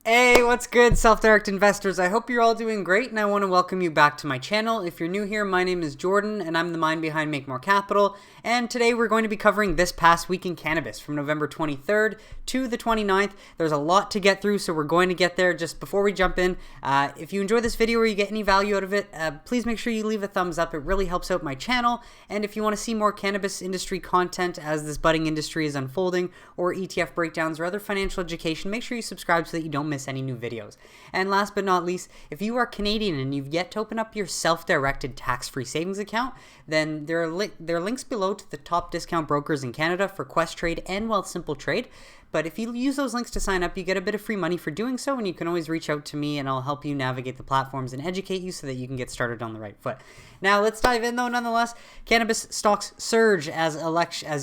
Hey, what's good, self-direct investors? I hope you're all doing great, and I want to welcome you back to my channel. If you're new here, my name is Jordan, and I'm the mind behind Make More Capital, and today we're going to be covering this past week in cannabis from November 23rd to the 29th. There's a lot to get through, so we're going to get there. Just before we jump in, if you enjoy this video or you get any value out of it, please make sure you leave a thumbs up. It really helps out my channel, and if you want to see more cannabis industry content as this budding industry is unfolding, or ETF breakdowns or other financial education, make sure you subscribe so that you don't miss any new videos. And last but not least, if you are Canadian and you've yet to open up your self-directed tax-free savings account, then there are links below to the top discount brokers in Canada for Quest Trade and Wealthsimple Trade. But if you use those links to sign up, you get a bit of free money for doing so, and you can always reach out to me and I'll help you navigate the platforms and educate you so that you can get started on the right foot. Now let's dive in though. Nonetheless, cannabis stocks surge as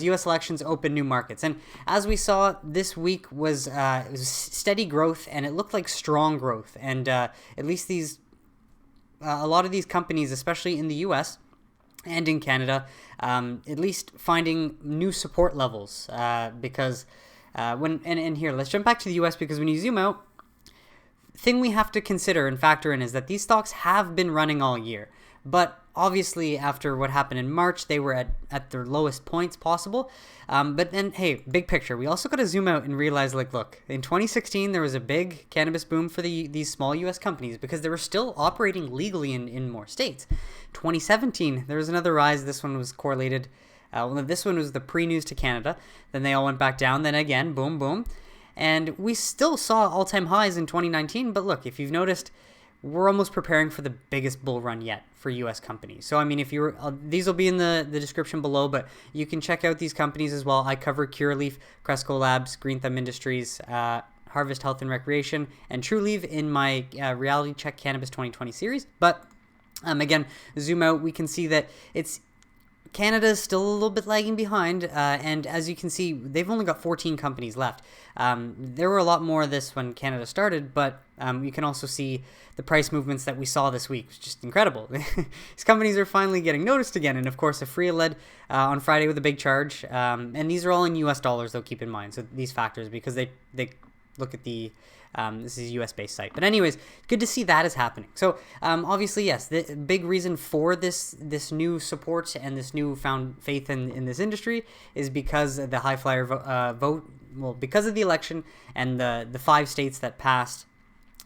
U.S. elections open new markets, and as we saw this week it was steady growth, and it looked like strong growth, and at least a lot of these companies, especially in the U.S. and in Canada, at least finding new support levels because. Here, let's jump back to the US, because when you zoom out, thing we have to consider and factor in is that these stocks have been running all year. But obviously, after what happened in March, they were at their lowest points possible. But then, hey, big picture, we also got to zoom out and realize, like, look, in 2016, there was a big cannabis boom for these small US companies because they were still operating legally in more states. 2017, there was another rise. This one was correlated. This one was the pre-news to Canada. Then they all went back down. Then again, boom, boom. And we still saw all-time highs in 2019. But look, if you've noticed, we're almost preparing for the biggest bull run yet for U.S. companies. So, I mean, if you're, these will be in the description below, but you can check out these companies as well. I cover Curaleaf, Cresco Labs, Green Thumb Industries, Harvest Health and Recreation, and TrueLeaf in my Reality Check Cannabis 2020 series. But again, zoom out, we can see that Canada is still a little bit lagging behind, and as you can see, they've only got 14 companies left. There were a lot more of this when Canada started, but you can also see the price movements that we saw this week. It's just incredible. These companies are finally getting noticed again, and of course, Aphria led on Friday with a big charge, and these are all in US dollars, though, keep in mind, so these factors, because they look at the this is a US-based site. But anyways, good to see that is happening. So obviously, yes, the big reason for this new support and this newfound faith in this industry is because of the high flyer vote. Well, because of the election and the 5 states that passed,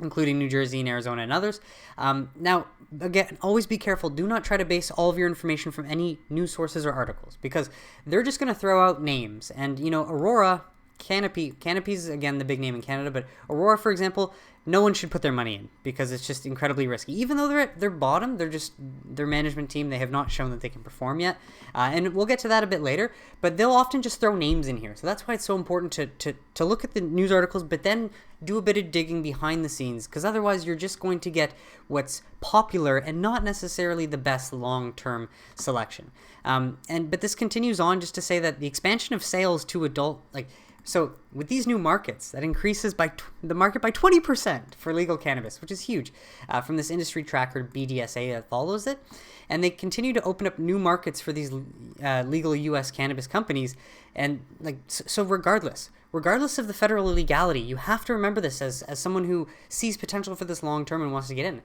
including New Jersey and Arizona and others. Now, again, always be careful. Do not try to base all of your information from any news sources or articles, because they're just going to throw out names. And, you know, Aurora... Canopy's, again, the big name in Canada, but Aurora, for example, no one should put their money in because it's just incredibly risky. Even though they're at their bottom, their management team, they have not shown that they can perform yet. And we'll get to that a bit later, but they'll often just throw names in here. So that's why it's so important to look at the news articles, but then do a bit of digging behind the scenes, because otherwise you're just going to get what's popular and not necessarily the best long-term selection. But this continues on just to say that the expansion of sales to so with these new markets, that increases the market by 20% for legal cannabis, which is huge, from this industry tracker BDSA that follows it. And they continue to open up new markets for these legal U.S. cannabis companies. And so regardless of the federal illegality, you have to remember this as someone who sees potential for this long term and wants to get in.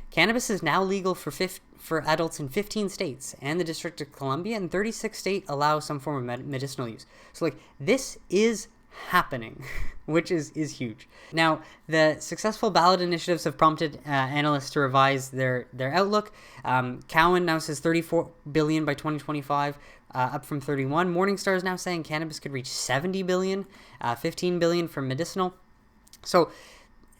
Cannabis is now legal for adults in 15 states and the District of Columbia, and 36 states allow some form of medicinal use. So, this is happening, which is huge. Now, the successful ballot initiatives have prompted analysts to revise their outlook. Cowen now says $34 billion by 2025, up from 31. Morningstar is now saying cannabis could reach $70 billion, $15 billion for medicinal. So,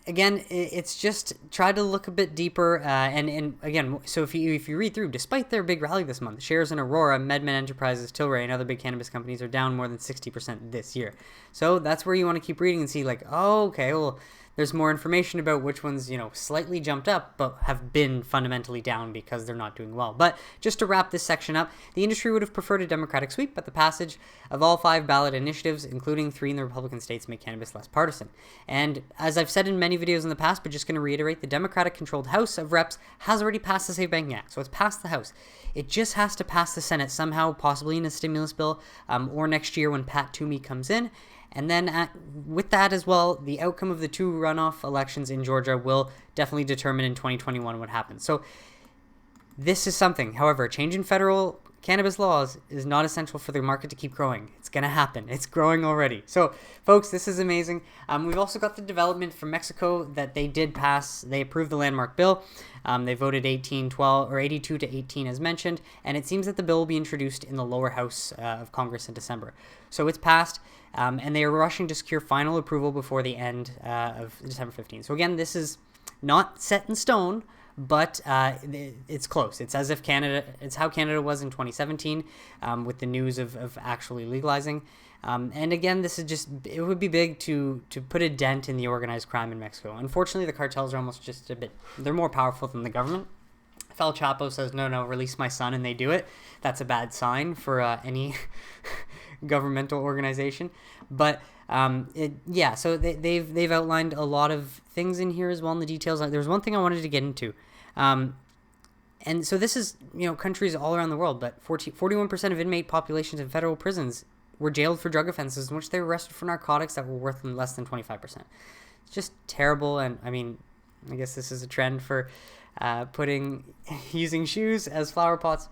again, it's just try to look a bit deeper, and again, so if you read through, despite their big rally this month, shares in Aurora, MedMen Enterprises, Tilray, and other big cannabis companies are down more than 60% this year. So that's where you want to keep reading and see, oh, okay, well, there's more information about which ones, slightly jumped up, but have been fundamentally down because they're not doing well. But just to wrap this section up, the industry would have preferred a Democratic sweep, but the passage of all 5 ballot initiatives, including 3 in the Republican states, make cannabis less partisan. And as I've said in many videos in the past, but just going to reiterate, the Democratic-controlled House of Reps has already passed the Safe Banking Act, so it's passed the House. It just has to pass the Senate somehow, possibly in a stimulus bill, or next year when Pat Toomey comes in. And then with that as well, the outcome of the 2 runoff elections in Georgia will definitely determine in 2021 what happens. So this is something. However, a change in federal cannabis laws is not essential for the market to keep growing. It's going to happen. It's growing already. So, folks, this is amazing. We've also got the development from Mexico that they did pass. They approved the landmark bill. They voted 82 to 18 as mentioned, and it seems that the bill will be introduced in the lower house of Congress in December. So it's passed, and they are rushing to secure final approval before the end of December 15th. So again, this is not set in stone, but it's close. It's as if it's how Canada was in 2017 with the news of actually legalizing. And again, it would be big to put a dent in the organized crime in Mexico. Unfortunately, the cartels are almost just they're more powerful than the government. If El Chapo says, no, release my son, and they do it, that's a bad sign for any governmental organization. But so they've outlined a lot of things in here as well in the details. There's one thing I wanted to get into. And so this is, countries all around the world, but 41% of inmate populations in federal prisons were jailed for drug offenses in which they were arrested for narcotics that were worth less than 25%. It's just terrible. And I guess this is a trend for using shoes as flower pots.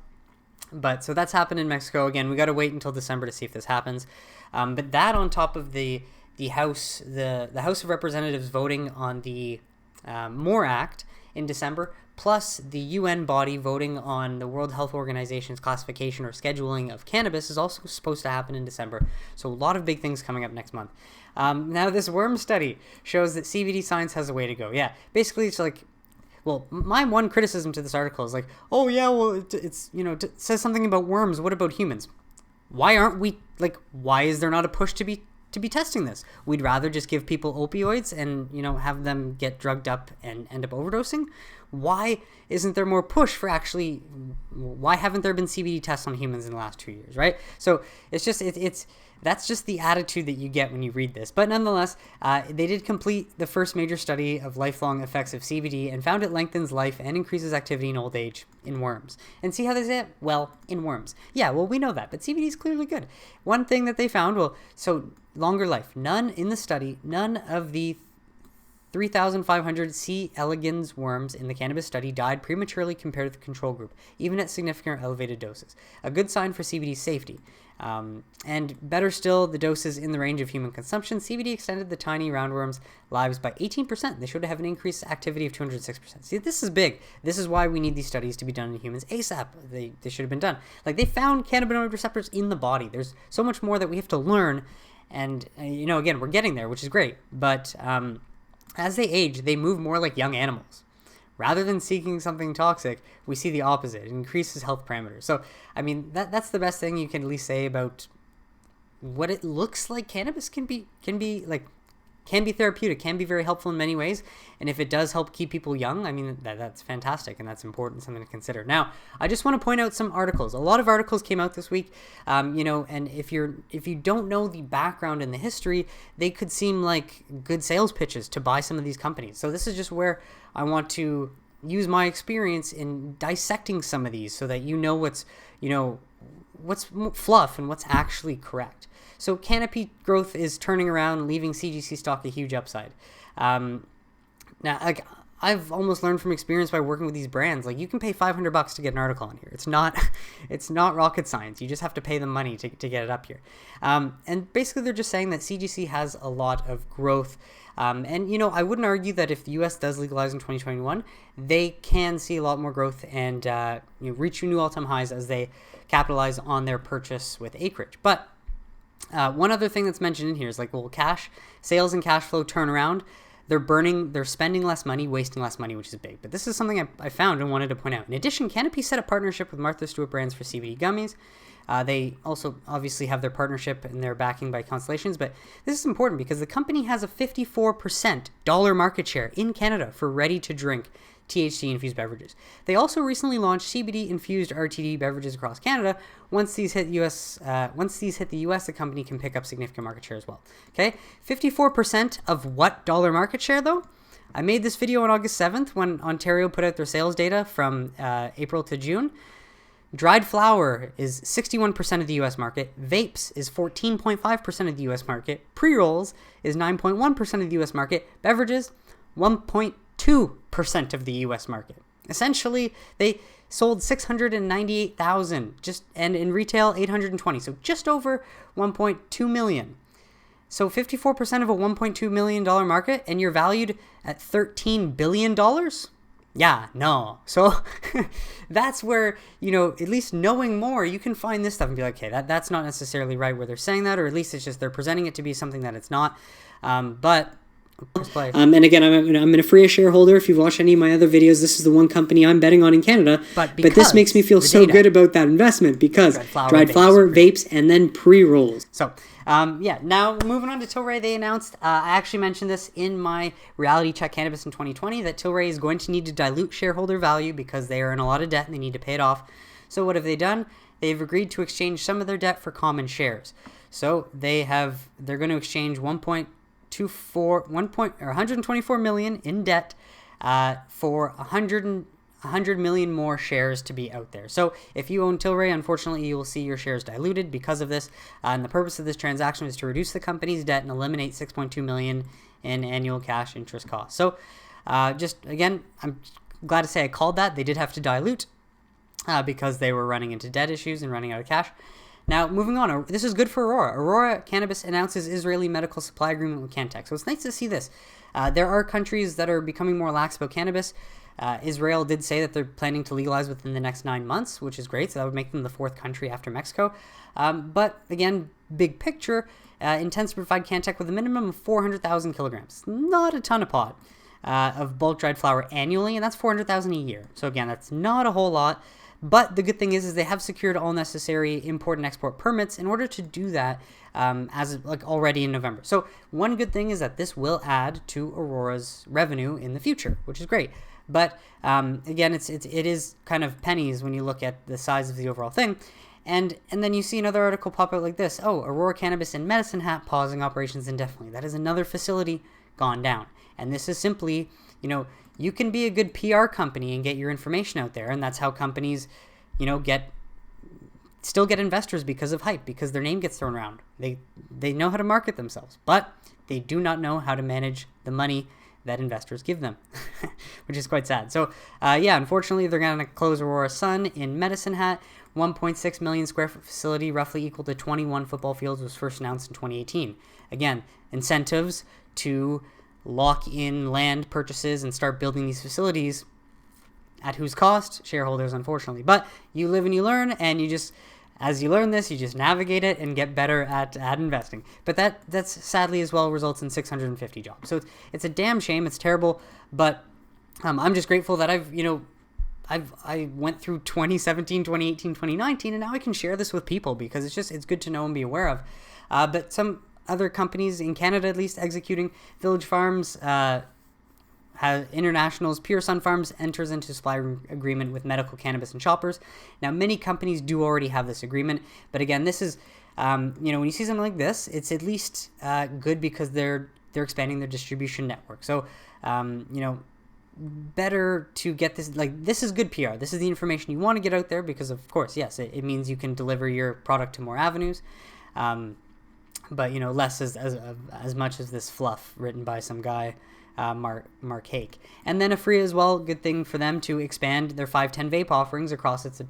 But so that's happened in Mexico. Again, we got to wait until December to see if this happens. But that on top of the House of Representatives voting on the MORE Act in December, plus the UN body voting on the World Health Organization's classification or scheduling of cannabis is also supposed to happen in December. So a lot of big things coming up next month. Now this worm study shows that CBD science has a way to go. Yeah, basically it's like, well, my one criticism to this article is like, oh yeah, well it says something about worms. What about humans? Why aren't we why is there not a push to be testing this? We'd rather just give people opioids and have them get drugged up and end up overdosing. Why isn't there more push for why haven't there been CBD tests on humans in the last 2 years, right? So it's just that's just the attitude that you get when you read this. But nonetheless, they did complete the first major study of lifelong effects of CBD and found it lengthens life and increases activity in old age in worms. And see how they say it? Well, in worms. Yeah, well, we know that, but CBD is clearly good. One thing that they found, so longer life. None of the 3,500 C. elegans worms in the cannabis study died prematurely compared to the control group, even at significant or elevated doses. A good sign for CBD safety. And better still, the doses in the range of human consumption. CBD extended the tiny roundworms' lives by 18%. They showed to have an increased activity of 206%. See, this is big. This is why we need these studies to be done in humans ASAP. They should have been done. They found cannabinoid receptors in the body. There's so much more that we have to learn. And, again, we're getting there, which is great. But as they age, they move more like young animals. Rather than seeking something toxic, we see the opposite. It increases health parameters. So, that's the best thing you can at least say about what it looks like cannabis can be therapeutic, can be very helpful in many ways. And if it does help keep people young, that's fantastic and that's important, something to consider. Now, I just want to point out some articles. A lot of articles came out this week, and if you don't know the background and the history, they could seem like good sales pitches to buy some of these companies. So this is just where I want to use my experience in dissecting some of these so that what's fluff and what's actually correct. So Canopy Growth is turning around, leaving CGC stock a huge upside. Now, I've almost learned from experience by working with these brands. You can pay $500 to get an article on here. It's not rocket science. You just have to pay them money to get it up here. And basically, they're just saying that CGC has a lot of growth. And I wouldn't argue that if the U.S. does legalize in 2021, they can see a lot more growth and reach new all-time highs as they capitalize on their purchase with acreage. But one other thing that's mentioned in here is cash sales and cash flow turnaround. They're spending less money, wasting less money, which is big. But this is something I found and wanted to point out. In addition, Canopy set a partnership with Martha Stewart Brands for CBD gummies. They also obviously have their partnership and their backing by Constellations, but this is important because the company has a 54% dollar market share in Canada for ready-to-drink THC-infused beverages. They also recently launched CBD-infused RTD beverages across Canada. Once these hit the U.S., the company can pick up significant market share as well. Okay, 54% of what dollar market share though? I made this video on August 7th when Ontario put out their sales data from April to June. Dried flower is 61% of the US market. Vapes is 14.5% of the US market. Pre-rolls is 9.1% of the US market. Beverages, 1.2% of the US market. Essentially, they sold 698,000 and in retail 820. So just over 1.2 million. So 54% of a $1.2 million market, and you're valued at $13 billion? Yeah, no. So that's where, at least knowing more, you can find this stuff and be like, okay, that's not necessarily right where they're saying that, or at least it's just they're presenting it to be something that it's not. But and again, I'm a free shareholder. If you've watched any of my other videos, this is the one company I'm betting on in Canada. But this makes me feel so good about that investment because dried flower, vapes, and then pre-rolls. So now moving on to Tilray, they announced, I actually mentioned this in my reality check Cannabis in 2020, that Tilray is going to need to dilute shareholder value because they are in a lot of debt and they need to pay it off. So what have they done? They've agreed to exchange some of their debt for common shares. So they're going to exchange 124 million in debt for 100 million more shares to be out there. So if you own Tilray, unfortunately, you will see your shares diluted because of this. And the purpose of this transaction is to reduce the company's debt and eliminate 6.2 million in annual cash interest costs. So again, I'm glad to say I called that. They did have to dilute because they were running into debt issues and running out of cash. Now, moving on, this is good for Aurora. Aurora Cannabis announces Israeli medical supply agreement with Cantech. So it's nice to see this. There are countries that are becoming more lax about cannabis. Israel did say that they're planning to legalize within the next 9 months, which is great. So that would make them the 4th country after Mexico. But again, big picture, intends to provide Cantech with a minimum of 400,000 kilograms. Not a ton of pot of bulk dried flower annually, and that's 400,000 a year. So again, that's not a whole lot. But the good thing is they have secured all necessary import and export permits in order to do that already in November. So one good thing is that this will add to Aurora's revenue in the future, which is great. But again, it is kind of pennies when you look at the size of the overall thing. And then you see another article pop out like this. Oh, Aurora Cannabis in Medicine Hat pausing operations indefinitely. That is another facility gone down. And this is simply, you can be a good PR company and get your information out there, and that's how companies, still get investors because of hype, because their name gets thrown around. They know how to market themselves, but they do not know how to manage the money that investors give them, which is quite sad. So, unfortunately, they're going to close Aurora Sun in Medicine Hat. 1.6 million square foot facility, roughly equal to 21 football fields, was first announced in 2018. Again, incentives to lock in land purchases and start building these facilities at whose cost? Shareholders, unfortunately. But you live and you learn, and as you learn this, you just navigate it and get better at investing. But that's sadly as well results in 650 jobs. So it's a damn shame. It's terrible. But I'm just grateful that I went through 2017, 2018, 2019, and now I can share this with people because it's good to know and be aware of. But some other companies in Canada, at least, executing Village Farms, International's Pure Sun Farms enters into supply agreement with medical cannabis and shoppers. Now, many companies do already have this agreement, but again, this is, when you see something like this, it's at least good because they're expanding their distribution network. So, better to get this, this is good PR. This is the information you want to get out there because, of course, yes, it means you can deliver your product to more avenues. But less as much as this fluff written by some guy, Mark Hake. And then Free as well, good thing for them to expand their 510 vape offerings across its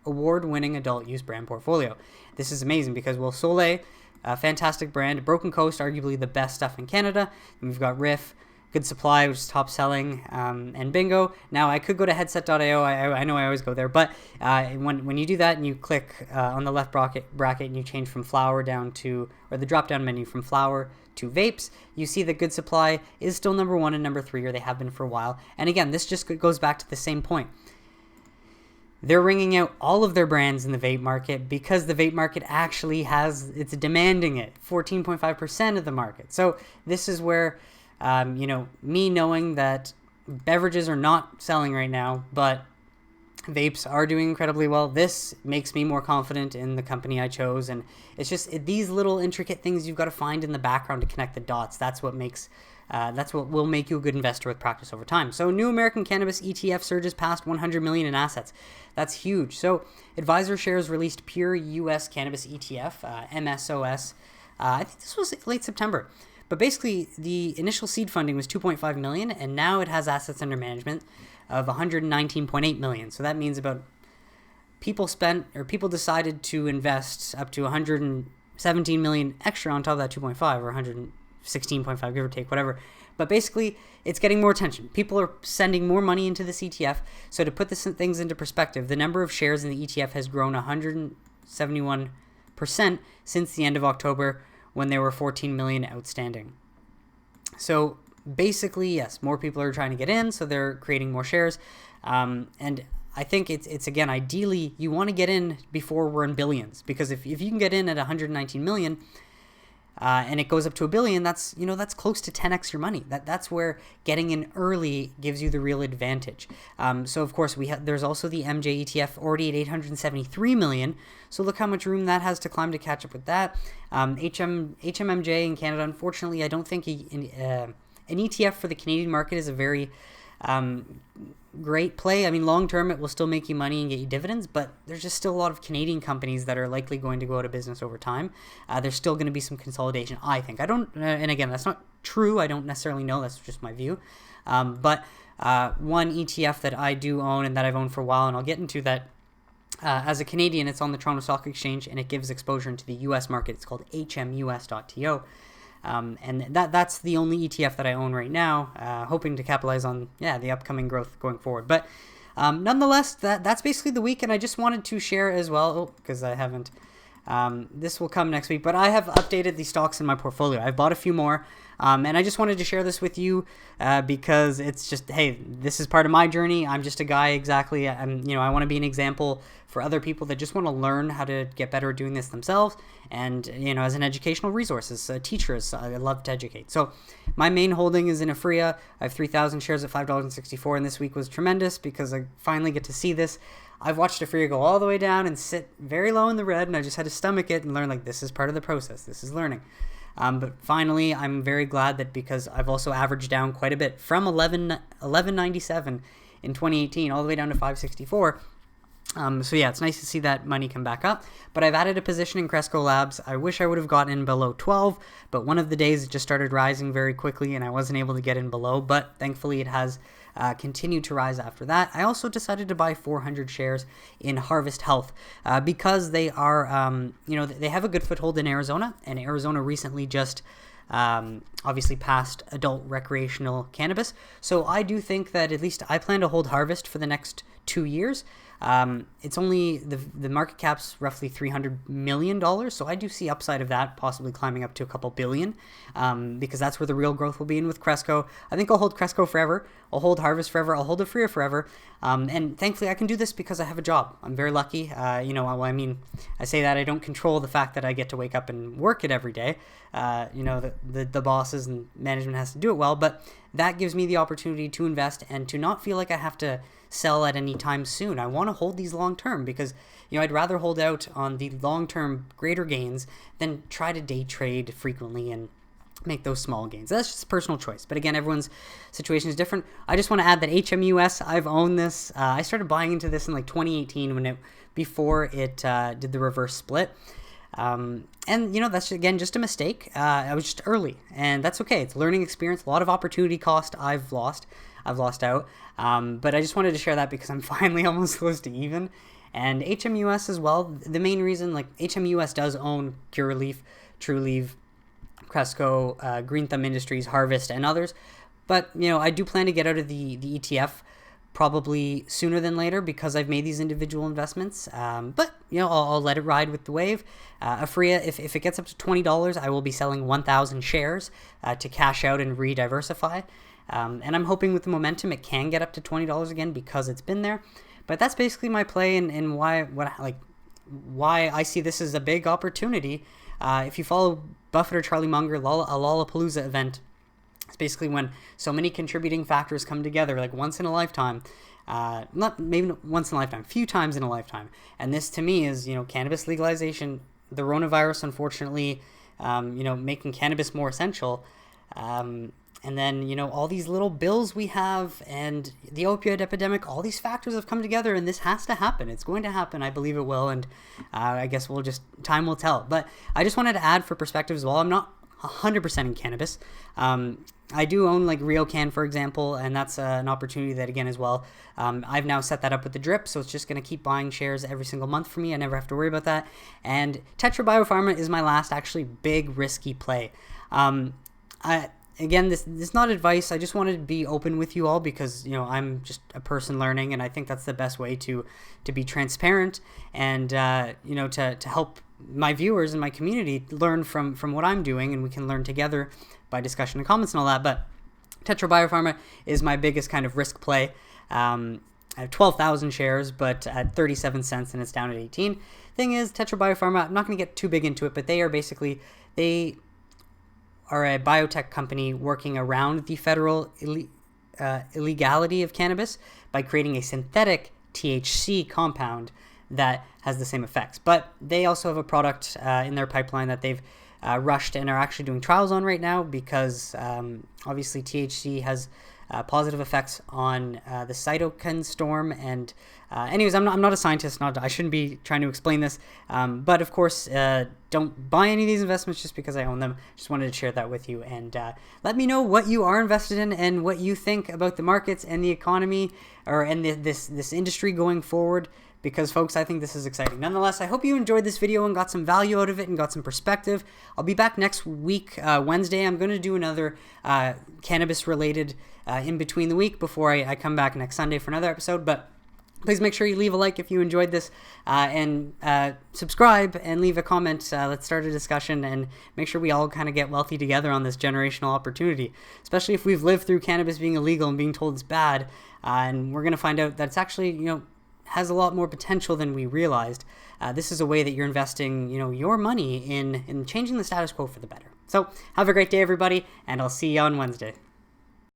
award-winning adult use brand portfolio. This is amazing because Soleil, a fantastic brand, Broken Coast, arguably the best stuff in Canada. And we've got Riff, Good Supply, which is top selling, and Bingo. Now, I could go to headset.io. I know I always go there, but when you do that and you click on the left bracket and you change from flower down to, or the drop-down menu from flower to vapes, you see that Good Supply is still number 1 and number 3, or they have been for a while. And again, this just goes back to the same point. They're ringing out all of their brands in the vape market because the vape market actually it's demanding it, 14.5% of the market. So this is where me knowing that beverages are not selling right now, but vapes are doing incredibly well, this makes me more confident in the company I chose. And it's just these little intricate things you've got to find in the background to connect the dots. That's what makes That's what will make you a good investor with practice over time. So new American Cannabis ETF surges past 100 million in assets. That's huge. So Advisor Shares released Pure US Cannabis ETF, MSOS. I think this was late September. But basically, the initial seed funding was 2.5 million, and now it has assets under management of 119.8 million. So that means about people decided to invest up to 117 million extra on top of that 2.5 or 116.5, give or take, whatever. But basically, it's getting more attention. People are sending more money into this ETF. So to put things into perspective, the number of shares in the ETF has grown 171% since the end of October, when there were 14 million outstanding. So basically, yes, more people are trying to get in, so they're creating more shares. And I think it's again, ideally, you want to get in before we're in billions, because if you can get in at 119 million, and it goes up to $1 billion, that's close to 10x your money. That's where getting in early gives you the real advantage. So of course there's also the MJ ETF already at 873 million. So look how much room that has to climb to catch up with that. HMMJ in Canada, unfortunately, I don't think an ETF for the Canadian market is a very great play. I mean, long term, it will still make you money and get you dividends, but there's just still a lot of Canadian companies that are likely going to go out of business over time. There's still going to be some consolidation, I think. And again, that's not true. I don't necessarily know. That's just my view. But one ETF that I do own and that I've owned for a while, and I'll get into that. As a Canadian, it's on the Toronto Stock Exchange, and it gives exposure into the U.S. market. It's called HMUS.TO. And that's the only ETF that I own right now, hoping to capitalize on the upcoming growth going forward. But nonetheless, that's basically the week, and I just wanted to share as well, because I haven't. This will come next week, but I have updated the stocks in my portfolio. I've bought a few more, and I just wanted to share this with you because it's just, hey, this is part of my journey. I'm just a guy, exactly. I want to be an example for other people that just want to learn how to get better at doing this themselves. And, as an educational resource, as teachers, I love to educate. So my main holding is in Aphria. I have 3,000 shares at $5.64, and this week was tremendous because I finally get to see this. I've watched Aphria go all the way down and sit very low in the red, and I just had to stomach it and learn, this is part of the process. This is learning. But finally, I'm very glad that, because I've also averaged down quite a bit from 11.97 in 2018 all the way down to 5.64. So yeah, it's nice to see that money come back up. But I've added a position in Cresco Labs. I wish I would have gotten in below 12, but one of the days it just started rising very quickly and I wasn't able to get in below, but thankfully it has continued to rise after that. I also decided to buy 400 shares in Harvest Health because they are, they have a good foothold in Arizona, and Arizona recently just obviously passed adult recreational cannabis. So I do think that at least I plan to hold Harvest for the next 2 years. It's only the market cap's roughly $300 million, so I do see upside of that possibly climbing up to a couple billion, because that's where the real growth will be. And with Cresco, I think I'll hold Cresco forever. I'll hold Harvest forever. I'll hold Aphria forever. And thankfully I can do this because I have a job. I'm very lucky. I say that I don't control the fact that I get to wake up and work it every day. The bosses and management has to do it well, but that gives me the opportunity to invest and to not feel like I have to sell at any time soon. I want to hold these long term because I'd rather hold out on the long term greater gains than try to day trade frequently and make those small gains. That's just a personal choice. But again, everyone's situation is different. I just want to add that HMUS, I've owned this. I started buying into this in 2018 before it did the reverse split. And that's again just a mistake. I was just early, and that's okay. It's a learning experience, a lot of opportunity cost. I've lost out. But I just wanted to share that because I'm finally almost close to even. And HMUS as well. The main reason, HMUS does own Curaleaf, Trulieve, Cresco, Green Thumb Industries, Harvest, and others. But I do plan to get out of the ETF probably sooner than later because I've made these individual investments. But I'll let it ride with the wave. Aphria, if it gets up to $20, I will be selling 1,000 shares to cash out and re-diversify. And I'm hoping with the momentum it can get up to $20 again because it's been there. But that's basically my play and why I see this as a big opportunity. If you follow Buffett or Charlie Munger, a Lollapalooza event, it's basically when so many contributing factors come together, once in a lifetime. Not maybe once in a lifetime, few times in a lifetime. And this to me is, cannabis legalization, the coronavirus, unfortunately, making cannabis more essential. And then, you know, all these little bills we have and the opioid epidemic, all these factors have come together, and this has to happen. It's going to happen. I believe it will. And I guess time will tell. But I just wanted to add for perspective as well, I'm not 100% in cannabis. I do own like RioCan, for example, and that's an opportunity that, again, as well, I've now set that up with the drip, so it's just going to keep buying shares every single month for me. I never have to worry about that. And Tetra Biopharma is my last actually big risky play. Again, this is not advice. I just wanted to be open with you all because, you know, I'm just a person learning, and I think that's the best way to be transparent and, you know, to help my viewers and my community learn from what I'm doing, and we can learn together by discussion and comments and all that. But Tetra Biopharma is my biggest kind of risk play. I have 12,000 shares, but at 37 cents, and it's down at 18. Thing is, Tetra Biopharma, I'm not going to get too big into it, but they are a biotech company working around the federal illegality of cannabis by creating a synthetic THC compound that has the same effects. But they also have a product in their pipeline that they've rushed and are actually doing trials on right now because obviously THC has positive effects on the cytokine storm. And anyways, I'm not a scientist. I shouldn't be trying to explain this. But of course, don't buy any of these investments just because I own them. Just wanted to share that with you. And let me know what you are invested in and what you think about the markets and the economy and this industry going forward. Because, folks, I think this is exciting. Nonetheless, I hope you enjoyed this video and got some value out of it and got some perspective. I'll be back next week, Wednesday. I'm going to do another cannabis-related in between the week before I come back next Sunday for another episode. But please make sure you leave a like if you enjoyed this and subscribe and leave a comment. Let's start a discussion and make sure we all kind of get wealthy together on this generational opportunity, especially if we've lived through cannabis being illegal and being told it's bad. And we're going to find out that it's actually, you know, has a lot more potential than we realized. This is a way that you're investing, you know, your money in changing the status quo for the better. So have a great day, everybody, and I'll see you on Wednesday.